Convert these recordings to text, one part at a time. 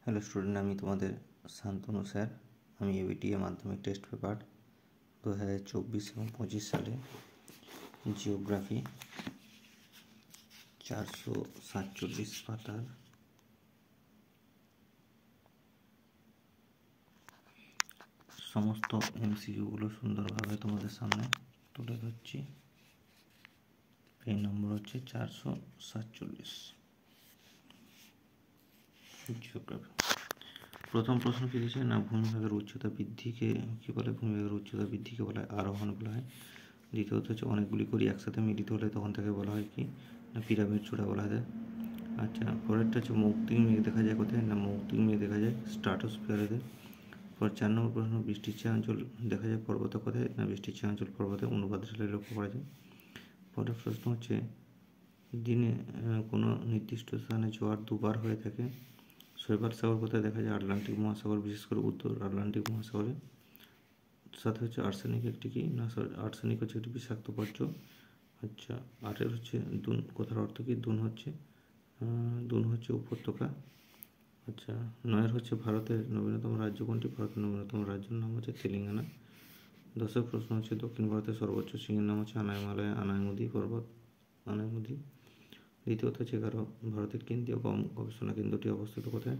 Hello student, আমি তোমাদের Shantanu sir. আমি এবিটিএ মাধ্যমিক টেস্ট পেপার 2024 এবং 25 সালে জিওগ্রাফি 447 পাতার সমস্ত এমসিকিউগুলো সুন্দরভাবে তোমাদের সামনে তুলে ধরছি। এই নম্বর হচ্ছে 447 জিওগ্রাফি। প্রথম প্রশ্ন কি দিয়েছে না, ভূমিভাগের উচ্চতা বৃদ্ধিকে কি বলে? ভূমিভাগের উচ্চতা বৃদ্ধিকে বলা হয় আরোহণ বলা হয়। দ্বিতীয়ত হচ্ছে অনেকগুলি করি একসাথে মিলিত হলে তখন তাকে বলা হয় কি না, পিরামিড চূড়া বলা হয়। আচ্ছা, পরেরটা হচ্ছে মৌক্তিক মেঘ দেখা যায় কোথায় না, মৌক্তিক মেঘ দেখা যায় স্ট্রাটোস্ফিয়ারেতে। পর 4 নম্বর প্রশ্ন, বৃষ্টির ছায়া অঞ্চল দেখা যায় পর্বত কোথায় না, বৃষ্টির ছায়া অঞ্চল পর্বতে অনুপাতশালী লক্ষ্য করা যায়। পরের প্রশ্ন হচ্ছে দিনে কোনো নির্দিষ্ট স্থানে জোয়ার দুবার হয়ে থাকে। শৈবাল সাগর কোথায় দেখা যায়? আটলান্টিক মহাসাগর, বিশেষ করে উত্তর আটলান্টিক মহাসাগরে। সাথে হচ্ছে আর্সেনিক একটি কি না, আর্সেনিক হচ্ছে একটি বিষাক্ত বর্জ্য। আচ্ছা, আটের হচ্ছে দুন, কথার অর্থ কি? দুন হচ্ছে উপত্যকা। আচ্ছা, 9 হচ্ছে ভারতের নবীনতম রাজ্য কোনটি? ভারতের নবীনতম রাজ্যের নাম হচ্ছে তেলেঙ্গানা। 10 প্রশ্ন হচ্ছে দক্ষিণ ভারতের সর্বোচ্চ শৃঙ্গের নাম হচ্ছে আনাইমালয় আনাইমুদি পর্বত, আনাইমুদি। দ্বিতীয়ত হচ্ছে 11 ভারতের কেন্দ্রীয় গবেষণা কেন্দ্রটি অবস্থিত কোথায়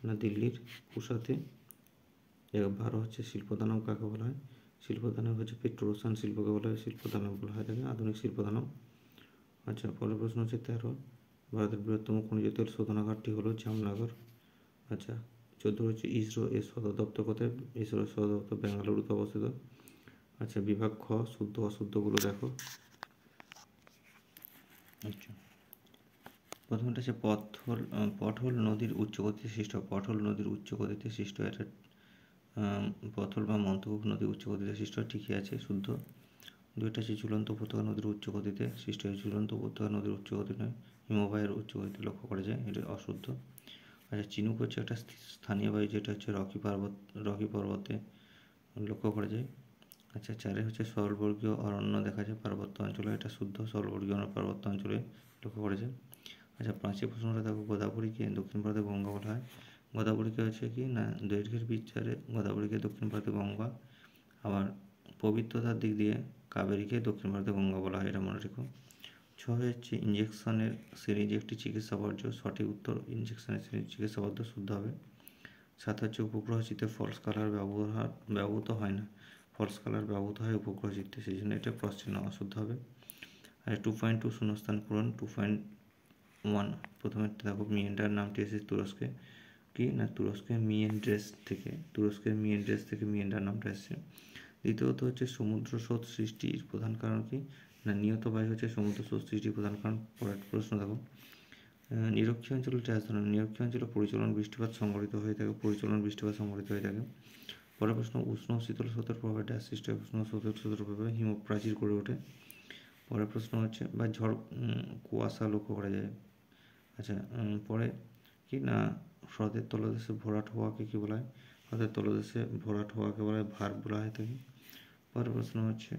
না, দিল্লির পুসাতে। 12 হচ্ছে শিল্পদানব কাকে বলা হয়? শিল্পদানব হচ্ছে পেট্রোরসায়ন শিল্পকে বলা হয় শিল্পদানব বলা হয় থাকে, আধুনিক শিল্পদানব। আচ্ছা, পরের প্রশ্ন হচ্ছে 13 ভারতের বৃহত্তম খনিজ তেল শোধনাগারটি হলো জামনগর। আচ্ছা, 14 হচ্ছে ইসরো এর সদর দপ্তর কোথায়? ইসরোর সদর দপ্তর বেঙ্গালুরুতে অবস্থিত। আচ্ছা, বিভাগ খ, শুদ্ধ অশুদ্ধগুলো দেখো। আচ্ছা, প্রথমটা হচ্ছে পটহোল নদীর উচ্চগতিতে সৃষ্ট। পটহোল নদীর উচ্চগতিতে সৃষ্ট, এটা পথল বা মন্তকুক নদী উচ্চগতিতে সৃষ্ট, ঠিকই আছে, শুদ্ধ। 2টা হচ্ছে ঝুলন্ত উপত্যকা নদীর উচ্চগতিতে সৃষ্ট হয়। ঝুলন্ত উপত্যকা নদীর উচ্চগতি নয়, হিমবাহের উচ্চগতিতে লক্ষ্য করা যায়, এটা অশুদ্ধ। আচ্ছা, চিনুক হচ্ছে একটা স্থানীয় বায়ু, যেটা হচ্ছে রকি পর্বতে লক্ষ্য করা যায়। আচ্ছা, 4 হচ্ছে সরলবর্গীয় অরণ্য দেখা যায় পার্বত্য অঞ্চলে, এটা শুদ্ধ, সরলবর্গীয় পার্বত্য অঞ্চলে লক্ষ্য করা যায়। আচ্ছা, 5 প্রশ্নটা দেখো, গোদাবরীকে দক্ষিণ ভারতে গঙ্গা বলা হয়। গোদাবরীকে হচ্ছে কি না, দৈর্ঘ্যের বিচারে গোদাবরীকে দক্ষিণ ভারতে গঙ্গা, আবার পবিত্রতার দিক দিয়ে কাবেরীকে দক্ষিণ ভারতে গঙ্গা বলা হয়, এটা মনে রেখো। 6 হচ্ছে ইঞ্জেকশনের সিরিজ একটি চিকিৎসা বর্জ্য, সঠিক উত্তর ইঞ্জেকশনের সিরিজ চিকিৎসা বর্জ্য, শুদ্ধ হবে। 7 হচ্ছে উপগ্রহ চিত্রে ফলস কালার ব্যবহৃত হয় না। ফলস কালার ব্যবহৃত হয় উপগ্রহ চিত্রে, সেই জন্য এটা ক্রস চিহ্ন, অশুদ্ধ হবে। আর 2.2 শূন্যস্থান পূরণ। 2.1 প্রথমে দেখো, মিয়েন্ডার নামটি এসেছে তুরস্কে কি না, তুরস্কের মিয়েন্ড্রেস থেকে মিয়েন্ডার নামটা এসেছে। দ্বিতীয়ত হচ্ছে সমুদ্র স্রোত সৃষ্টির প্রধান কারণ কি না, নিয়ত বায়ু হচ্ছে সমুদ্র স্রোত সৃষ্টির প্রধান কারণ। পরের প্রশ্ন দেখো, নিরক্ষীয় অঞ্চলে ট্যাস ধরনের, নিরক্ষীয় অঞ্চলে পরিচলন বৃষ্টিপাত সংঘটিত হয়ে থাকে। পরের প্রশ্ন, উষ্ণ শীতল স্রোতের প্রভাবে ট্যাস সৃষ্টি হয়। উষ্ণ স্রোতের প্রভাবে হিমপ্রাচীর গড়ে ওঠে। পরের প্রশ্ন হচ্ছে বা ঝড় কুয়াশা লক্ষ্য করা যায়। আচ্ছা, পরে কি না, হ্রদের তলদেশে ভরাট হওয়াকে কি বলা হয়? হ্রদের তলদেশে ভরাট হওয়াকে বলা হয় ভার বলা হয় থাকে। পরের প্রশ্ন হচ্ছে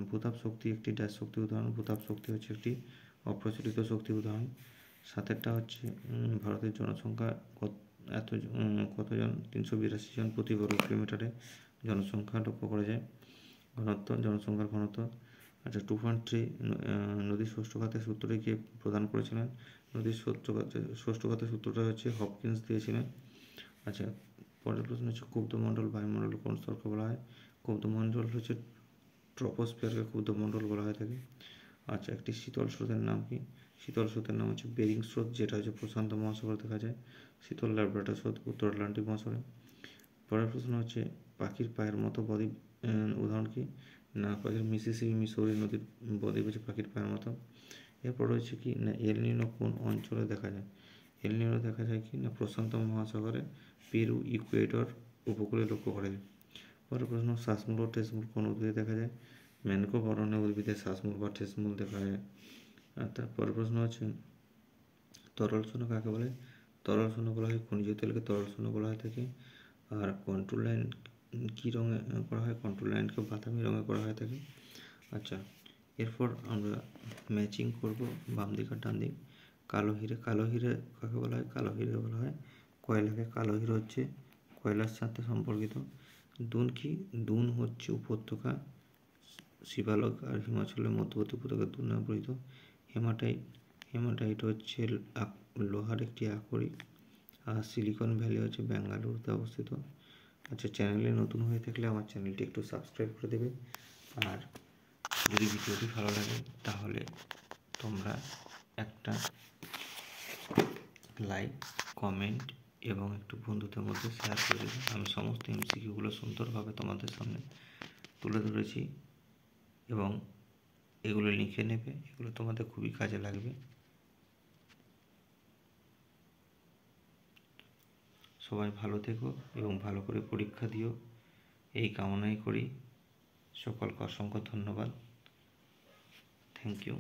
ভূতাপ শক্তি একটি ড্যাশ শক্তি উদাহরণ। ভূতাপ শক্তি হচ্ছে একটি অপ্রচলিত শক্তি উদাহরণ। 7টা হচ্ছে ভারতের জনসংখ্যা কতজন? 382 জন প্রতি বর্গ কিলোমিটারে জনসংখ্যা লক্ষ্য করা যায়। ঘনত্ব, জনসংখ্যার ঘনত্ব। আচ্ছা, 2.3 নদীর ষষ্ঠ ঘাতের সূত্রটি কে প্রদান করেছিলেন? নদীর ষষ্ঠ ঘাতের সূত্রটা হচ্ছে হপকিন্স দিয়েছিলেন। আচ্ছা, পরের প্রশ্ন হচ্ছে ক্ষুব্ধমণ্ডল বায়ুমণ্ডল কোন স্তরকে বলা হয়? ক্ষুব্ধমণ্ডল হচ্ছে ট্রপোস্ফিয়ারকে ক্ষুব্ধমণ্ডল বলা হয়ে থাকে। আচ্ছা, একটি শীতল স্রোতের নাম কি? শীতল স্রোতের নাম হচ্ছে বেরিং স্রোত, যেটা হচ্ছে প্রশান্ত মহাসাগরে দেখা যায়। শীতল ল্যাব্রাডর স্রোত উত্তর আটলান্টিক মহাসাগরে। পরের প্রশ্ন হচ্ছে পাখির পায়ের মতো বদ্বীপ উদাহরণ কি না, পাখির মিসিসিপি মিসৌরি নদীর বদ্বীপ হচ্ছে পাখির পায়ের মতো। এরপর রয়েছে কি না, এল নিনো কোন অঞ্চলে দেখা যায়? এল নিনো দেখা যায় কি না, প্রশান্ত মহাসাগরে পেরু ইকুয়েডর উপকূলে লক্ষ্য করা যায়। পরের প্রশ্ন, শ্বাসমূল ও ঠেসমূল কোন উদ্ভিদে দেখা যায়? ম্যানগ্রোভ অরণ্যে উদ্ভিদে শ্বাসমূল বা ঠেসমূল দেখা যায়। আর তারপরের প্রশ্ন হচ্ছে তরল শূন্য কাকে বলে? তরল শূন্য বলা হয় খনিজ তেলকে তরল শূন্য বলা হয় থাকে। আর কন্ট্রোল লাইন কী রঙে করা হয়? কন্ট্রোল লাইনকে বাদামি রঙে করা হয় থাকে। আচ্ছা, এরপর আমরা ম্যাচিং করব বাম দিক আর ডান দিক। কালো হিরে কাকে বলা হয়? কালো হিরে বলা হয় কয়লাকে কালো হিরো হচ্ছে কয়লার সাথে সম্পর্কিত। দুন কি? দুন হচ্ছে উপত্যকা, শিবালক আর হিমাচলের মধ্যবর্তী উপত্যকা দুন নামে পরিচিত। হেমাটাইট হচ্ছে লোহার একটি আকরিক। আর সিলিকন ভ্যালি হচ্ছে বেঙ্গালুরুতে অবস্থিত। আচ্ছা, চ্যানেলে নতুন হয়ে থাকলে আমার চ্যানেলটি একটু সাবস্ক্রাইব করে দেবে। আর যদি ভিডিওটি ভালো লাগে তাহলে তোমরা একটা লাইক, কমেন্ট এবং একটু বন্ধুদের মধ্যে শেয়ার করে দেবে। আমি সমস্ত এমসিকিউগুলো সুন্দরভাবে তোমাদের সামনে তুলে ধরেছি এবং এগুলো লিখে নেবে, এগুলো তোমাদের খুবই কাজে লাগবে। সবাই ভালো থেকো এবং ভালো করে পরীক্ষা দিও, এই কামনাই করি। সকলকে অসংখ্য ধন্যবাদ। Thank you.